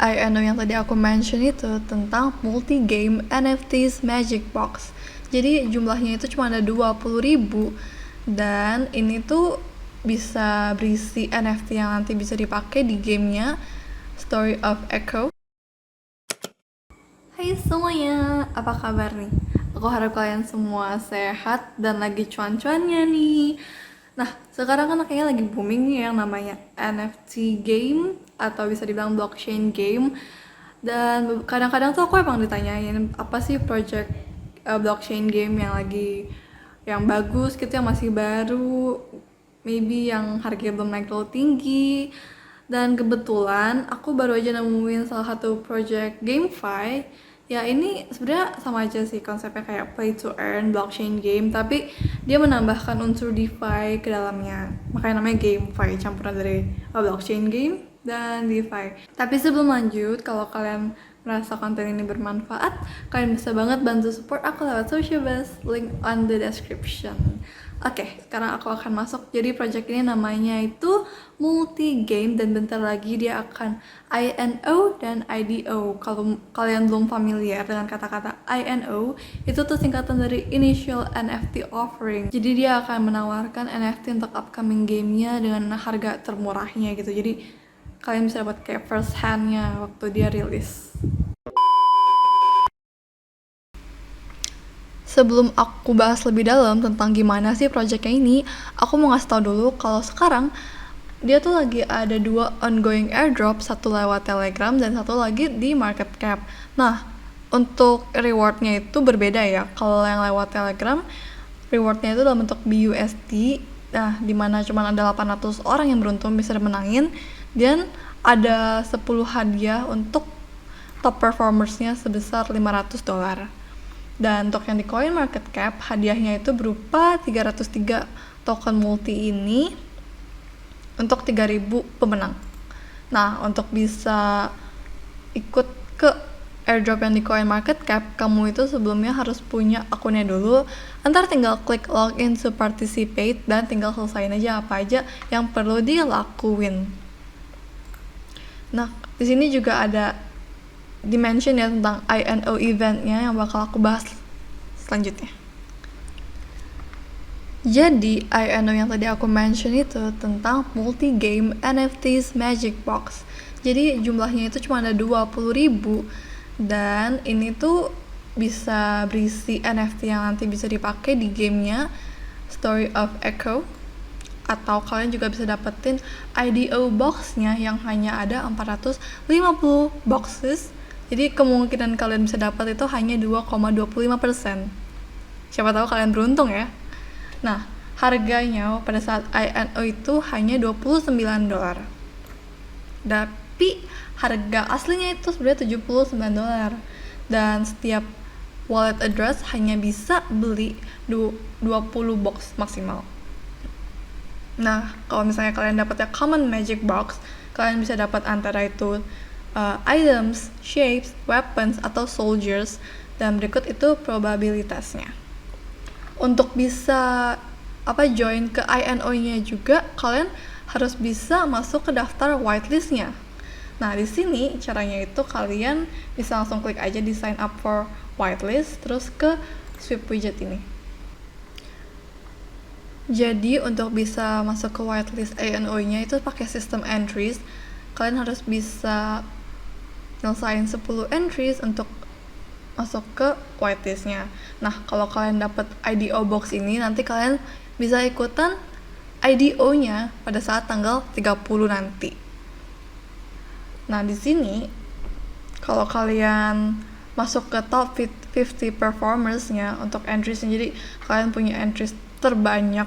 INO yang tadi aku mention itu tentang multi-game NFTs Magic Box. Jadi jumlahnya itu cuma ada 20.000 dan ini tuh bisa berisi NFT yang nanti bisa dipakai di gamenya Story of Echo. Hai semuanya, apa kabar nih? Aku harap kalian semua sehat dan lagi cuan-cuannya nih. Nah, sekarang kan kayaknya lagi booming nih yang namanya NFT game atau bisa dibilang blockchain game. Dan kadang-kadang tuh aku emang ditanyain apa sih project blockchain game yang bagus gitu, yang masih baru, maybe yang harganya belum naik terlalu tinggi. Dan kebetulan aku baru aja nemuin salah satu project GameFi. Ya ini sebenarnya sama aja sih konsepnya kayak play to earn blockchain game, tapi dia menambahkan unsur DeFi ke dalamnya. Makanya namanya GameFi, campuran dari blockchain game dan DeFi. Tapi sebelum lanjut, kalau kalian merasa konten ini bermanfaat, kalian bisa banget bantu support aku lewat Socialbuzz, link on the description. Oke, sekarang aku akan masuk. Jadi project ini namanya itu multi game dan bentar lagi dia akan INO dan IDO. Kalau kalian belum familiar dengan kata-kata INO, itu tuh singkatan dari Initial NFT Offering. Jadi dia akan menawarkan NFT untuk upcoming gamenya dengan harga termurahnya gitu. Jadi kalian bisa dapat kayak first hand-nya waktu dia rilis. Sebelum aku bahas lebih dalam tentang gimana sih projectnya ini, aku mau ngasih tau dulu kalau sekarang dia tuh lagi ada 2 ongoing airdrop, satu lewat Telegram dan satu lagi di market cap. Nah, untuk rewardnya itu berbeda ya. Kalau yang lewat Telegram, rewardnya itu dalam bentuk BUSD, nah dimana cuma ada 800 orang yang beruntung bisa menangin, dan ada 10 hadiah untuk top performersnya sebesar $500. Dan untuk yang di coin market cap, hadiahnya itu berupa 303 token multi ini untuk 3.000 pemenang. Nah, untuk bisa ikut ke airdrop yang di coin market cap, kamu itu sebelumnya harus punya akunnya dulu. Ntar tinggal klik login to participate dan tinggal selesain aja apa aja yang perlu dilakuin. Nah, di sini juga ada dimension ya tentang INO eventnya yang bakal aku bahas selanjutnya. Jadi INO yang tadi aku mention itu tentang multi-game NFTs Magic Box. Jadi jumlahnya itu cuma ada 20.000 dan ini tuh bisa berisi NFT yang nanti bisa dipakai di gamenya Story of Echo, atau kalian juga bisa dapetin IDO boxnya yang hanya ada 450 boxes. Jadi kemungkinan kalian bisa dapat itu hanya 2,25%. Siapa tahu kalian beruntung ya. Nah, harganya pada saat INO itu hanya $29. Tapi harga aslinya itu sebenarnya $79. Dan setiap wallet address hanya bisa beli 20 box maksimal. Nah, kalau misalnya kalian dapatnya common magic box, kalian bisa dapat antara itu items, shapes, weapons, atau soldiers, dan berikut itu probabilitasnya. Untuk bisa join ke INO-nya juga, kalian harus bisa masuk ke daftar whitelist-nya. Nah, di sini caranya itu kalian bisa langsung klik aja di sign up for whitelist, terus ke swipe widget ini. Jadi untuk bisa masuk ke whitelist INO-nya itu pakai sistem entries. Kalian harus bisa nyelesain 10 entries untuk masuk ke whitelistnya. Nah, kalau kalian dapat IDO box ini, nanti kalian bisa ikutan IDO-nya pada saat tanggal 30 nanti. Nah, di sini kalau kalian masuk ke top 50 performers-nya untuk entries-nya, jadi kalian punya entries terbanyak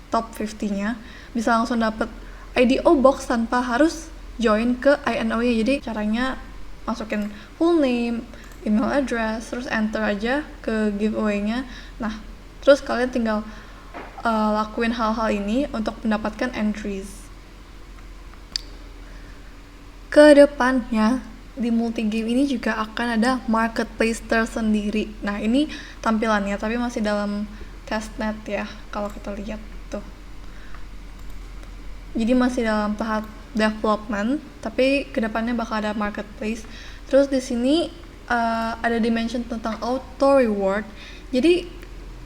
top 50-nya, bisa langsung dapat IDO box tanpa harus join ke INO-nya. Jadi caranya masukin full name, email address, terus enter aja ke giveaway-nya. Nah, terus kalian tinggal lakuin hal-hal ini untuk mendapatkan entries. Kedepannya di multi game ini juga akan ada marketplace tersendiri. Nah, ini tampilannya tapi masih dalam testnet ya, kalau kita lihat tuh. Jadi masih dalam tahap development, tapi kedepannya bakal ada marketplace. Terus di sini ada dimension tentang auto reward. Jadi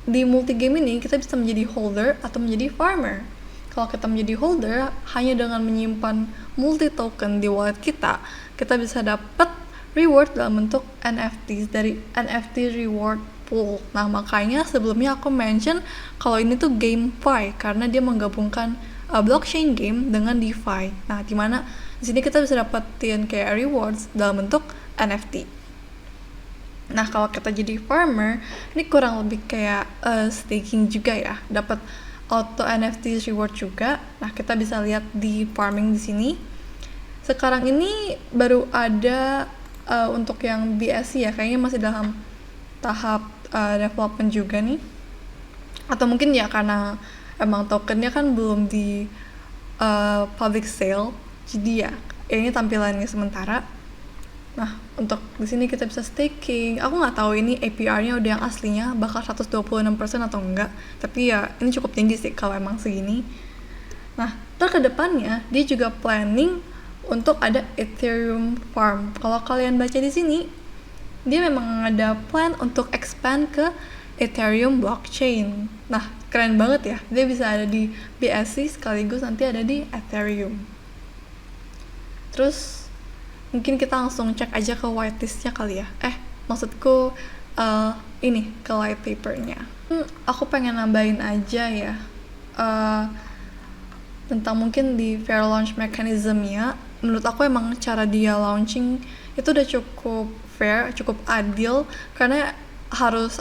di multi game ini kita bisa menjadi holder atau menjadi farmer. Kalau kita menjadi holder, hanya dengan menyimpan multi token di wallet kita bisa dapat reward dalam bentuk NFTs dari NFT reward pool. Nah, makanya sebelumnya aku mention kalau ini tuh GameFi karena dia menggabungkan blockchain game dengan DeFi. Nah, dimana di sini kita bisa dapetin kayak rewards dalam bentuk NFT. Nah, kalau kita jadi farmer, ini kurang lebih kayak staking juga ya, dapat auto NFT reward juga. Nah, kita bisa lihat di farming di sini. Sekarang ini baru ada untuk yang BSC ya, kayaknya masih dalam tahap development juga nih. Atau mungkin ya karena emang tokennya kan belum di public sale, jadi ya ini tampilannya sementara. Nah, untuk di sini kita bisa staking. Aku nggak tahu ini APR-nya udah yang aslinya bakal 126% atau enggak, tapi ya ini cukup tinggi sih kalau emang segini. Nah, terus kedepannya dia juga planning untuk ada Ethereum farm. Kalau kalian baca di sini, dia memang ada plan untuk expand ke Ethereum blockchain. Nah, keren banget ya. Dia bisa ada di BSC sekaligus nanti ada di Ethereum. Terus mungkin kita langsung cek aja ke whitelistnya kali ya. Maksudku ini ke white papernya. Aku pengen nambahin aja ya tentang mungkin di fair launch mechanism-nya. Menurut aku emang cara dia launching itu udah cukup fair, cukup adil, karena harus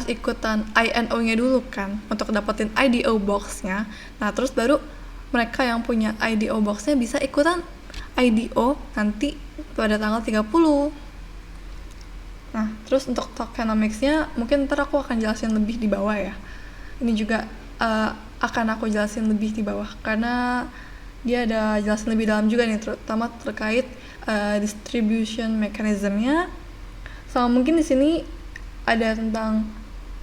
ikutan INO-nya dulu kan untuk dapetin IDO box-nya. Nah, terus baru mereka yang punya IDO box-nya bisa ikutan IDO nanti pada tanggal 30. Nah, terus untuk tokenomics-nya mungkin ntar aku akan jelasin lebih di bawah ya. Ini juga akan aku jelasin lebih di bawah karena dia ada jelasin lebih dalam juga nih, terutama terkait distribution mechanism-nya. Sama mungkin di sini ada tentang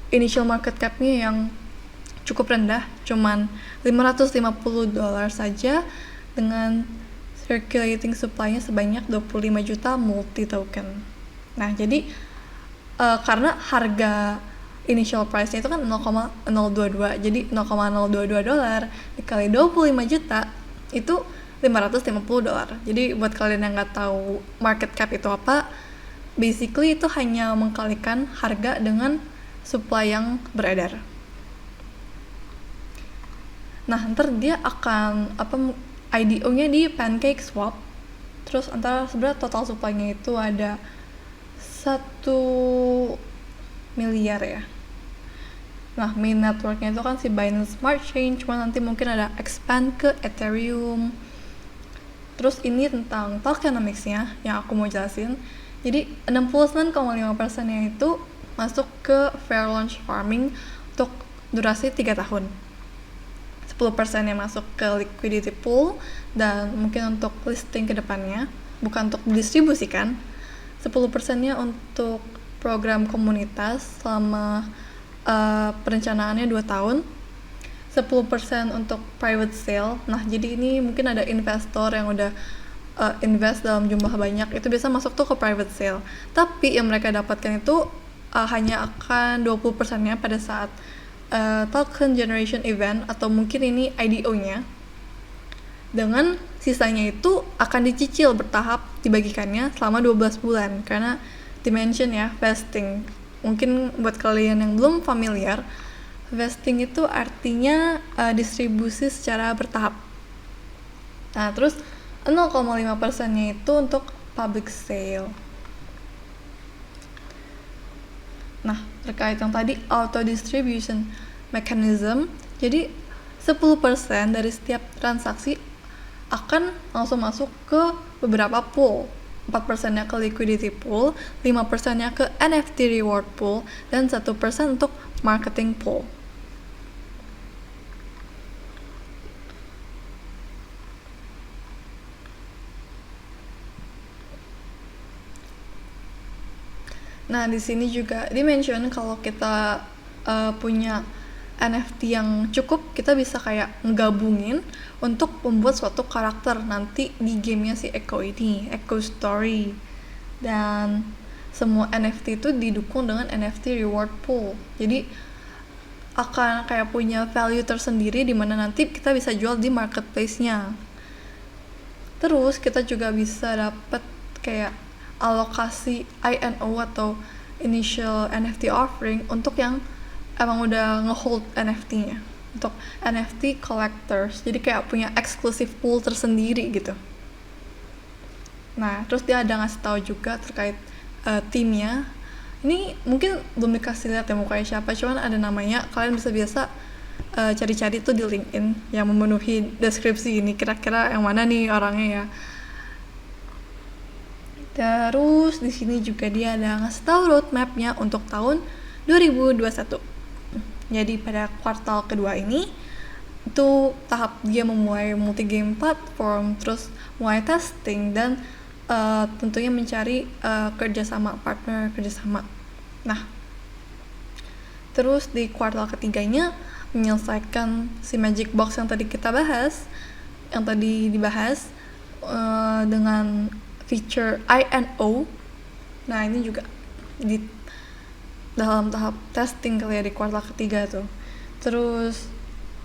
initial market cap-nya yang cukup rendah, cuman $550 saja dengan circulating supply-nya sebanyak 25 juta multi token. Nah, jadi karena harga initial price-nya itu kan 0,022, jadi $0,022 dikali 25 juta itu $550. Jadi buat kalian yang nggak tahu market cap itu apa, basically itu hanya mengkalikan harga dengan supply yang beredar. Nah, ntar dia akan IDO-nya di PancakeSwap. Terus antara sebenarnya total supply-nya itu ada 1 miliar ya. Nah, main network-nya itu kan si Binance Smart Chain, cuma nanti mungkin ada expand ke Ethereum. Terus ini tentang tokenomics-nya yang aku mau jelasin. Jadi 69,5%-nya itu masuk ke fair launch farming untuk durasi 3 tahun. 10%-nya masuk ke liquidity pool, dan mungkin untuk listing ke depannya, bukan untuk didistribusikan. 10%-nya untuk program komunitas selama perencanaannya 2 tahun. 10% untuk private sale. Nah, jadi ini mungkin ada investor yang udah invest dalam jumlah banyak, itu bisa masuk tuh ke private sale. Tapi yang mereka dapatkan itu hanya akan 20%-nya pada saat token generation event atau mungkin ini IDO-nya. Dengan sisanya itu akan dicicil bertahap dibagikannya selama 12 bulan karena dimension ya, vesting. Mungkin buat kalian yang belum familiar, vesting itu artinya distribusi secara bertahap. Nah, terus 0,5%-nya itu untuk public sale. Nah, terkait yang tadi auto distribution mechanism, jadi 10% dari setiap transaksi akan langsung masuk ke beberapa pool. 4%-nya ke liquidity pool, 5%-nya ke NFT reward pool, dan 1% untuk marketing pool. Nah, di sini juga di-mention kalau kita punya NFT yang cukup, kita bisa kayak ngegabungin untuk membuat suatu karakter nanti di gamenya si Echo ini, Echo Story. Dan semua NFT itu didukung dengan NFT reward pool. Jadi akan kayak punya value tersendiri di mana nanti kita bisa jual di marketplace-nya. Terus kita juga bisa dapat kayak alokasi INO atau initial NFT offering untuk yang emang udah ngehold NFT-nya, untuk NFT collectors. Jadi kayak punya exclusive pool tersendiri gitu. Nah, terus dia ada ngasih tahu juga terkait timnya. Ini mungkin belum dikasih lihat ya mukanya siapa, cuman ada namanya. Kalian bisa biasa cari-cari tuh di LinkedIn yang memenuhi deskripsi ini, kira-kira yang mana nih orangnya ya. Terus di sini juga dia ada ngasih tahu roadmap-nya untuk tahun 2021. Jadi pada kuartal kedua ini itu tahap dia memulai multi game platform, terus mulai testing dan tentunya mencari kerjasama partner kerjasama. Nah, terus di kuartal ketiganya menyelesaikan si Magic Box yang tadi kita bahas, yang tadi dibahas dengan feature INO. Nah, ini juga di dalam tahap testing kali ya di kuartal ketiga tuh. Terus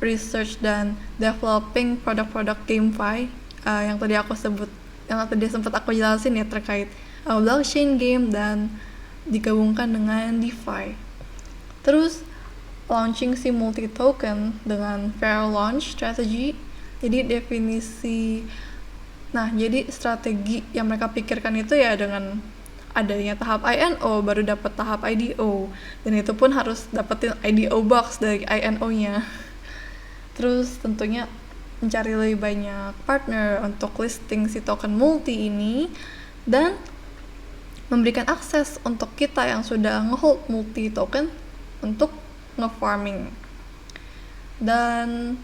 research dan developing produk-produk GameFi yang tadi aku sebut, yang tadi sempat aku jelasin ya terkait blockchain game dan digabungkan dengan DeFi. Terus launching si multi token dengan fair launch strategy. Jadi jadi strategi yang mereka pikirkan itu ya dengan adanya tahap INO baru dapat tahap IDO, dan itu pun harus dapetin IDO box dari INO-nya. Terus tentunya mencari lebih banyak partner untuk listing si token multi ini dan memberikan akses untuk kita yang sudah ngehold multi token untuk nge-farming. Dan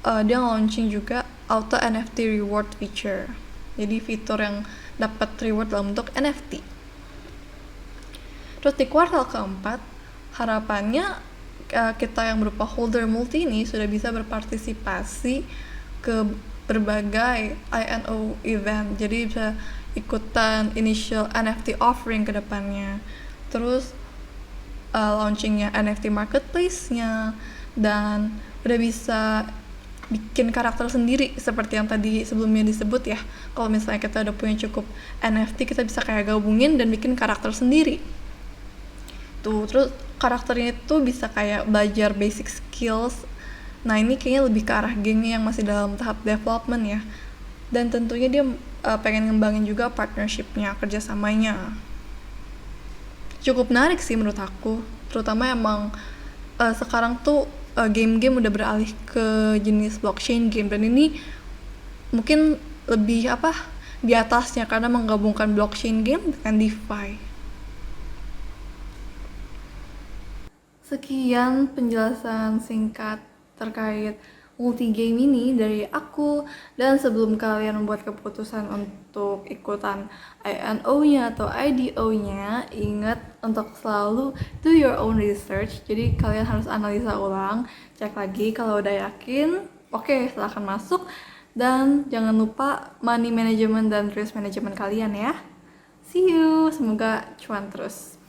dia launching juga auto NFT reward feature. Jadi fitur yang dapat reward dalam bentuk NFT. Terus di kuartal keempat, harapannya kita yang berupa holder multi ini sudah bisa berpartisipasi ke berbagai INO event. Jadi bisa ikutan initial NFT offering ke depannya. Terus launchingnya NFT marketplace-nya, dan udah bisa bikin karakter sendiri seperti yang tadi sebelumnya disebut ya. Kalau misalnya kita udah punya cukup NFT, kita bisa kayak gabungin dan bikin karakter sendiri. Terus karakternya itu bisa kayak belajar basic skills. Nah, ini kayaknya lebih ke arah gengnya yang masih dalam tahap development ya. Dan tentunya dia pengen ngembangin juga partnership-nya, kerjasamanya. Cukup menarik sih menurut aku. Terutama emang sekarang tuh game-game udah beralih ke jenis blockchain game, dan ini mungkin lebih di atasnya karena menggabungkan blockchain game dengan DeFi. Sekian penjelasan singkat terkait multi game ini dari aku, dan sebelum kalian membuat keputusan untuk ikutan INO-nya atau IDO-nya, ingat untuk selalu do your own research. Jadi kalian harus analisa ulang, cek lagi, kalau udah yakin, oke, silahkan masuk. Dan jangan lupa money management dan risk management kalian ya. See you, semoga cuan terus.